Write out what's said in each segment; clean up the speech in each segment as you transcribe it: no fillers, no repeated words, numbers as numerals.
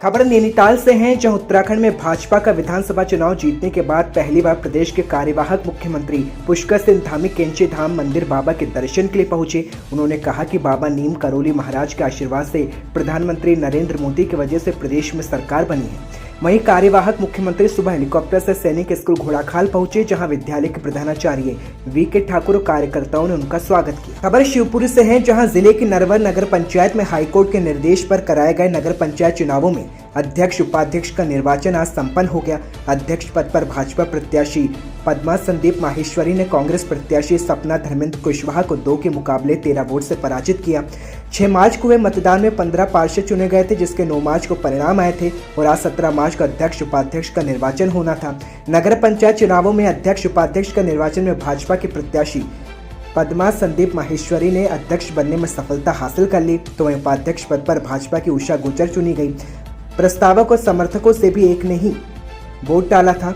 खबर नैनीताल से है, जहां उत्तराखंड में भाजपा का विधानसभा चुनाव जीतने के बाद पहली बार प्रदेश के कार्यवाहक मुख्यमंत्री पुष्कर सिंह धामी कैंची धाम मंदिर बाबा के दर्शन के लिए पहुंचे। उन्होंने कहा कि बाबा नीम करोली महाराज के आशीर्वाद से प्रधानमंत्री नरेंद्र मोदी की वजह से प्रदेश में सरकार बनी है। वहीं कार्यवाहक मुख्यमंत्री सुबह हेलीकॉप्टर से सैनिक स्कूल घोड़ाखाल पहुंचे, जहां विद्यालय के प्रधानाचार्य वी.के. ठाकुर और कार्यकर्ताओं ने उनका स्वागत किया। खबर शिवपुरी से है, जहां जिले की नरवर नगर पंचायत में हाईकोर्ट के निर्देश पर कराए गए नगर पंचायत चुनावों में अध्यक्ष उपाध्यक्ष का निर्वाचन आज संपन्न हो गया। अध्यक्ष पद पर भाजपा प्रत्याशी पद्मा संदीप माहेश्वरी ने कांग्रेस प्रत्याशी सपना धर्मेंद्र कुशवाहा को 2 के मुकाबले 13 वोट से पराजित किया। 6 मार्च को हुए मतदान में 15 पार्षद चुने गए थे, जिसके 9 मार्च को परिणाम आए थे और आज 17 मार्च को अध्यक्ष उपाध्यक्ष का निर्वाचन होना था। नगर पंचायत चुनावों में अध्यक्ष उपाध्यक्ष का निर्वाचन में भाजपा के प्रत्याशी पद्मा संदीप माहेश्वरी ने अध्यक्ष बनने में सफलता हासिल कर ली, तो वहीं उपाध्यक्ष पद पर भाजपा की उषा गुर्जर चुनी गई। प्रस्तावक और समर्थकों से भी एक ने ही वोट डाला था।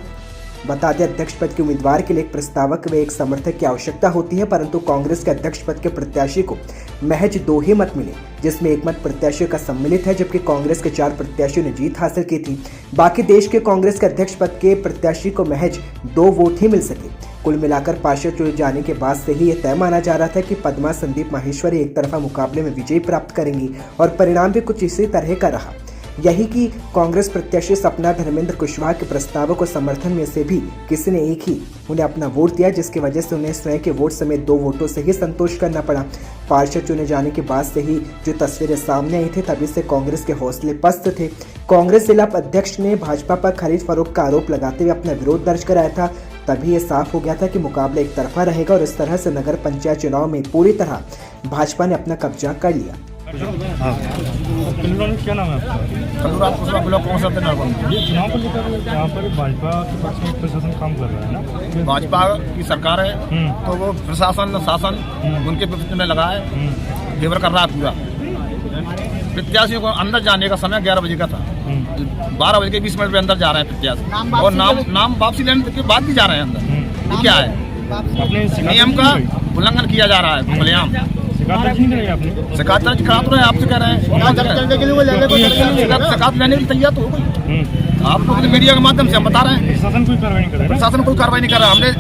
बता दें, अध्यक्ष पद के उम्मीदवार के लिए एक प्रस्तावक व एक समर्थक की आवश्यकता होती है, परंतु कांग्रेस के अध्यक्ष पद के प्रत्याशी को महज 2 ही मत मिले, जिसमें 1 मत प्रत्याशी का सम्मिलित है, जबकि कांग्रेस के 4 प्रत्याशियों ने जीत हासिल की थी। बाकी देश के कांग्रेस के अध्यक्ष पद के प्रत्याशी को महज 2 वोट ही मिल सके। कुल मिलाकर पार्षद चुने जाने के बाद से ही यह तय माना जा रहा था कि पद्मा संदीप माहेश्वरी एक तरफा मुकाबले में विजय प्राप्त करेंगी और परिणाम भी कुछ इसी तरह का रहा। यही कि कांग्रेस प्रत्याशी सपना धर्मेंद्र कुशवाहा के प्रस्तावों को समर्थन में से भी किसी ने एक ही उन्हें अपना वोट दिया, जिसकी वजह से उन्हें स्वयं के वोट समेत 2 वोटों से ही संतोष करना पड़ा। पार्षद चुने जाने के बाद से ही जो तस्वीरें सामने आई थी, तभी से कांग्रेस के हौसले पस्त थे। कांग्रेस जिला अध्यक्ष ने भाजपा पर खरीद फरोख्त का आरोप लगाते हुए अपना विरोध दर्ज कराया था। तभी ये साफ हो गया था कि मुकाबला एक तरफा रहेगा और इस तरह से नगर पंचायत चुनाव में पूरी तरह भाजपा ने अपना कब्जा कर लिया। क्या नाम है आपका? ब्लॉक कौन सा ये चुनाव को लेकर यहाँ पर भाजपा के पक्ष में प्रशासन काम कर रहा है ना? भाजपा की सरकार है तो वो प्रशासन शासन उनके प्रति में लगा है, फेवर कर रहा है पूरा। प्रत्याशियों को अंदर जाने का समय 11 बजे का था, 12 बजे के 20 मिनट में अंदर जा रहे हैं प्रत्याशी, और नाम वापसी लेने के बाद भी जा रहे हैं अंदर। ये क्या है? नियम का उल्लंघन किया जा रहा है खुलेआम। शिकायत दर्ज करा तो आपसे कह रहे हैं, शिकायत लेने के लिए तैयार तो हो गई। आप लोग मीडिया के माध्यम से हम बता रहे हैं प्रशासन कोई कार्रवाई नहीं कर रहा। हमने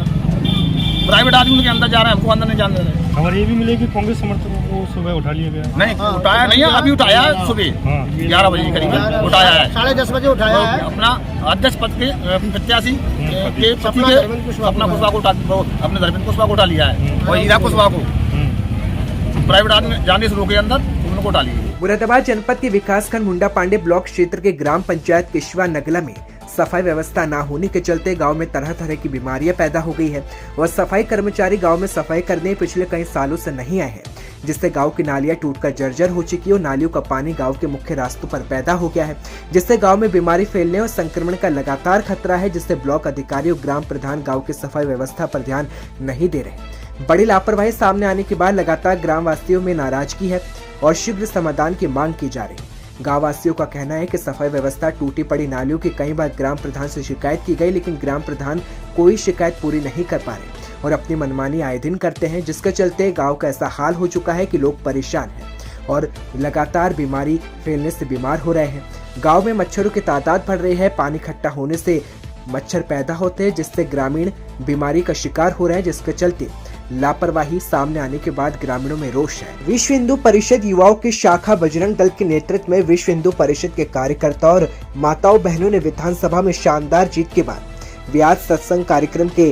प्राइवेट आदमी के अंदर जा रहे हैं, हमको अंदर नहीं जाने दे रहे। खबर ये भी मिली कि कांग्रेस समर्थकों को सुबह उठा लिया गया। नहीं उठाया नहीं है, अभी उठाया है सुबह 11 बजे करीब उठाया है, 10:30 बजे उठाया है। अपना अध्यक्ष पद के प्रत्याशी के अपना कुशवाहा को अपने धर्मेंद्र कुशवाहा को उठा लिया है, और हीरा कुशवाहा को प्राइवेट आदमी जाने से रोके अंदर उनको उठा लिया। मुरादाबाद जनपद के विकासखंड मुंडा पांडे ब्लॉक क्षेत्र के ग्राम पंचायत किशवा नगला में सफाई व्यवस्था न होने के चलते गांव में तरह तरह की बीमारियां पैदा हो गई है और सफाई कर्मचारी गांव में सफाई करने पिछले कई सालों से नहीं आए हैं, जिससे गांव की नालियां टूटकर जर्जर हो चुकी है और नालियों का पानी गांव के मुख्य रास्तों पर पैदा हो गया है, जिससे गांव में बीमारी फैलने और संक्रमण का लगातार खतरा है, जिससे ब्लॉक अधिकारी और ग्राम प्रधान गाँव की सफाई व्यवस्था पर ध्यान नहीं दे रहे। बड़ी लापरवाही सामने आने के बाद लगातार ग्राम वासियों में नाराजगी है और शीघ्र समाधान की मांग की जा रही है। गाँव वासियों का कहना है कि सफाई व्यवस्था टूटी पड़ी नालियों की कई बार ग्राम प्रधान से शिकायत की गई, लेकिन ग्राम प्रधान कोई शिकायत पूरी नहीं कर पा रहे और अपनी मनमानी आए दिन करते हैं, जिसके चलते गाँव का ऐसा हाल हो चुका है कि लोग परेशान हैं और लगातार बीमारी फैलने से बीमार हो रहे हैं। गाँव में मच्छरों की तादाद बढ़ रही है, पानी इकट्ठा होने से मच्छर पैदा होते हैं, जिससे ग्रामीण बीमारी का शिकार हो रहे हैं, जिसके चलते लापरवाही सामने आने के बाद ग्रामीणों में रोष है। विश्व हिंदू परिषद युवाओं की शाखा बजरंग दल के नेतृत्व में विश्व हिंदू परिषद के कार्यकर्ताओं और माताओं बहनों ने विधानसभा में शानदार जीत के बाद व्याज सत्संग कार्यक्रम के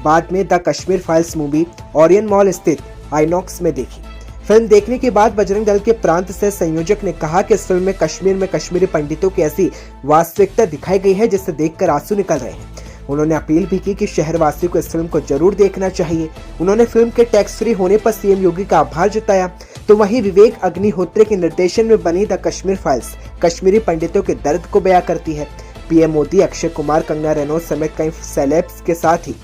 बाद में the Kashmir files movie Orion mall स्थित आइनॉक्स में देखी। फिल्म देखने के बाद बजरंग दल के प्रांत से संयोजक ने कहा कि इस फिल्म में कश्मीर में कश्मीरी पंडितों की ऐसी वास्तविकता दिखाई गई है जिससे देखकर आंसू निकल रहे हैं। उन्होंने अपील भी की कि शहरवासियों को इस फिल्म को जरूर देखना चाहिए। उन्होंने फिल्म के टैक्स फ्री होने पर सीएम योगी का आभार जताया। तो वहीं विवेक अग्निहोत्री के निर्देशन में बनी द कश्मीर फाइल्स कश्मीरी पंडितों के दर्द को बयां करती है। पीएम मोदी, अक्षय कुमार, कंगना रनौत समेत कई सेलेब्स के साथ ही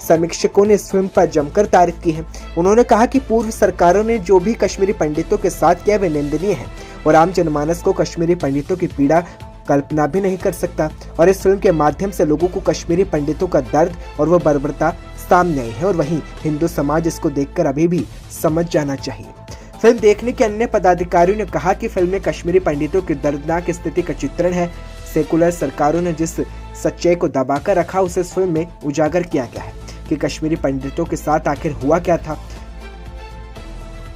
समीक्षकों ने इस फिल्म पर जमकर तारीफ की है। उन्होंने कहा कि पूर्व सरकारों ने जो भी कश्मीरी पंडितों के साथ किया वे निंदनीय है और आम जनमानस को कश्मीरी पंडितों की पीड़ा कल्पना भी नहीं कर सकता, और इस फिल्म के माध्यम से लोगों को कश्मीरी पंडितों का दर्द और वो बर्बरता सामने आई है और वहीं हिंदू समाज इसको देखकर अभी भी समझ जाना चाहिए। फिल्म देखने के अन्य पदाधिकारियों ने कहा कि फिल्म में कश्मीरी पंडितों की दर्दनाक स्थिति का चित्रण है। सेकुलर सरकारों ने जिस सच्चाई को दबाकर रखा उसे इस फिल्म में उजागर किया गया है कि कश्मीरी पंडितों के साथ आखिर हुआ क्या था।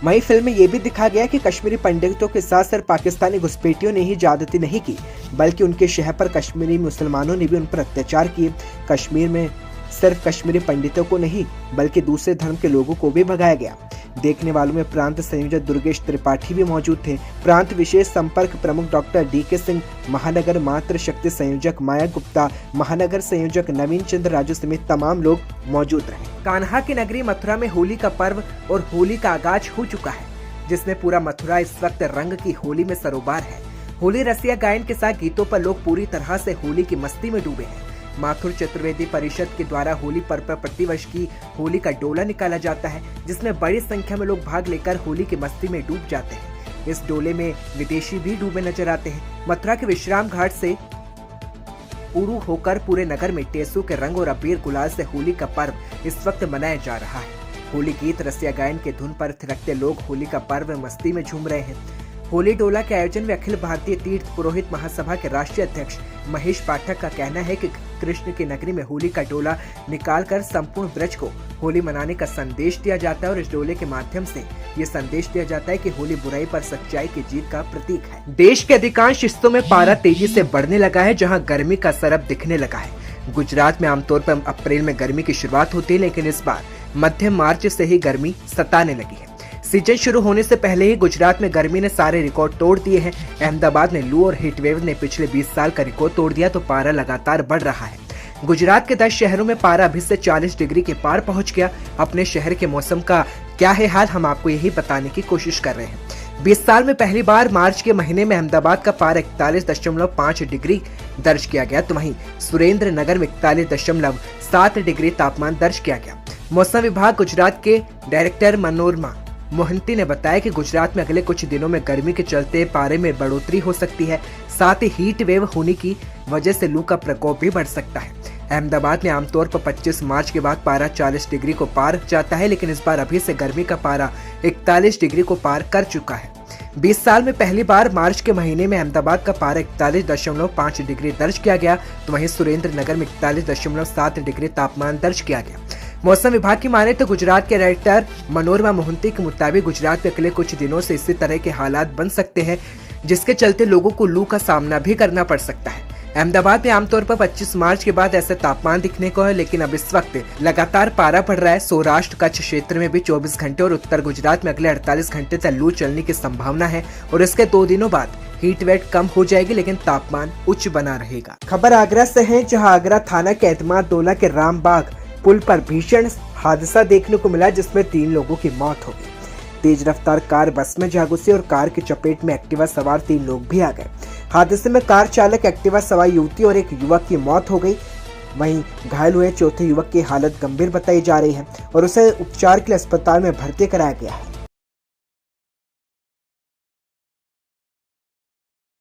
वहीं फिल्म में यह भी दिखा गया कि कश्मीरी पंडितों के साथ सिर्फ पाकिस्तानी घुसपैठियों ने ही ज्यादती नहीं की, बल्कि उनके शहर पर कश्मीरी मुसलमानों ने भी उन पर अत्याचार किए। कश्मीर में सिर्फ कश्मीरी पंडितों को नहीं बल्कि दूसरे धर्म के लोगों को भी भगाया गया। देखने वालों में प्रांत संयोजक दुर्गेश त्रिपाठी भी मौजूद थे। प्रांत विशेष संपर्क प्रमुख डॉक्टर DK सिंह, महानगर मातृ शक्ति संयोजक माया गुप्ता, महानगर संयोजक नवीन चंद्र राजू समेत तमाम लोग मौजूद रहे। कान्हा की नगरी मथुरा में होली का पर्व और होली का आगाज हो चुका है, जिसमें पूरा मथुरा इस वक्त रंग की होली में सरोबार है। होली रसिया गायन के साथ गीतों पर लोग पूरी तरह से होली की मस्ती में डूबे हैं। माथुर चतुर्वेदी परिषद के द्वारा होली पर्व पर प्रतिवर्ष की होली का डोला निकाला जाता है, जिसमें बड़ी संख्या में लोग भाग लेकर होली की मस्ती में डूब जाते हैं। इस डोले में विदेशी भी डूबे नजर आते हैं। मथुरा के विश्राम घाट से शुरू होकर पूरे नगर में टेसू के रंग और अबीर गुलाल से होली का पर्व इस वक्त मनाया जा रहा है। होली गीत रसिया गायन के धुन पर थिरकते लोग होली का पर्व मस्ती में झूम रहे हैं। होली डोला के आयोजन में अखिल भारतीय तीर्थ पुरोहित महासभा के राष्ट्रीय अध्यक्ष महेश पाठक का कहना है कि कृष्ण की नगरी में होली का डोला निकालकर संपूर्ण ब्रज को होली मनाने का संदेश दिया जाता है और इस डोले के माध्यम से ये संदेश दिया जाता है कि होली बुराई पर सच्चाई की जीत का प्रतीक है। देश के अधिकांश हिस्सों में पारा तेजी से बढ़ने लगा है, जहां गर्मी का सरब दिखने लगा है। गुजरात में आमतौर पर अप्रैल में गर्मी की शुरुआत होती है, लेकिन इस बार मध्य मार्च से ही गर्मी सताने लगी है। सीजन शुरू होने से पहले ही गुजरात में गर्मी ने सारे रिकॉर्ड तोड़ दिए हैं। अहमदाबाद में लू और हीट वेव ने पिछले 20 साल का रिकॉर्ड तोड़ दिया, तो पारा लगातार बढ़ रहा है। गुजरात के 10 शहरों में पारा अभी से 40 डिग्री के पार पहुंच गया। अपने शहर के मौसम का क्या है हाल, हम आपको यही बताने की कोशिश कर रहे हैं। 20 साल में पहली बार मार्च के महीने में अहमदाबाद का पारा 41.5 डिग्री दर्ज किया गया, तो वहीं सुरेंद्र नगर में 41.7 डिग्री तापमान दर्ज किया गया। मौसम विभाग गुजरात के डायरेक्टर मनोरमा मोहंती ने बताया कि गुजरात में अगले कुछ दिनों में गर्मी के चलते पारे में बढ़ोतरी हो सकती है। साथ ही हीट वेव होने की वजह से लू का प्रकोप भी बढ़ सकता है। अहमदाबाद में आमतौर पर 25 मार्च के बाद पारा 40 डिग्री को पार जाता है, लेकिन इस बार अभी से गर्मी का पारा 41 डिग्री को पार कर चुका है। 20 साल में पहली बार मार्च के महीने में अहमदाबाद का पारा 41.5 डिग्री दर्ज किया गया, तो वहीं सुरेंद्र नगर में 41.7 डिग्री तापमान दर्ज किया गया। मौसम विभाग की माने तो गुजरात के डायरेक्टर मनोरमा मोहंती के मुताबिक गुजरात में अगले कुछ दिनों से इसी तरह के हालात बन सकते हैं, जिसके चलते लोगों को लू का सामना भी करना पड़ सकता है। अहमदाबाद में आमतौर पर 25 मार्च के बाद ऐसा तापमान दिखने को है, लेकिन अब इस वक्त लगातार पारा बढ़ रहा है। सौराष्ट्र कच्छ क्षेत्र में भी 24 घंटे और उत्तर गुजरात में अगले 48 घंटे तक लू चलने की संभावना है और इसके 2 दिनों बाद हीट वेव कम हो जाएगी, लेकिन तापमान उच्च बना रहेगा। खबर आगरा से है, जहां आगरा थाना के एतमादौला के रामबाग पुल पर भीषण हादसा देखने को मिला, जिसमें 3 लोगों की मौत हो गई। तेज रफ्तार कार बस में जा घुसी और कार की चपेट में एक्टिवा सवार 3 लोग भी आ गए। हादसे में कार चालक, एक्टिवा सवार युवती और एक युवक की मौत हो गई। वहीं घायल हुए चौथे युवक की हालत गंभीर बताई जा रही है और उसे उपचार के लिए अस्पताल में भर्ती कराया गया है।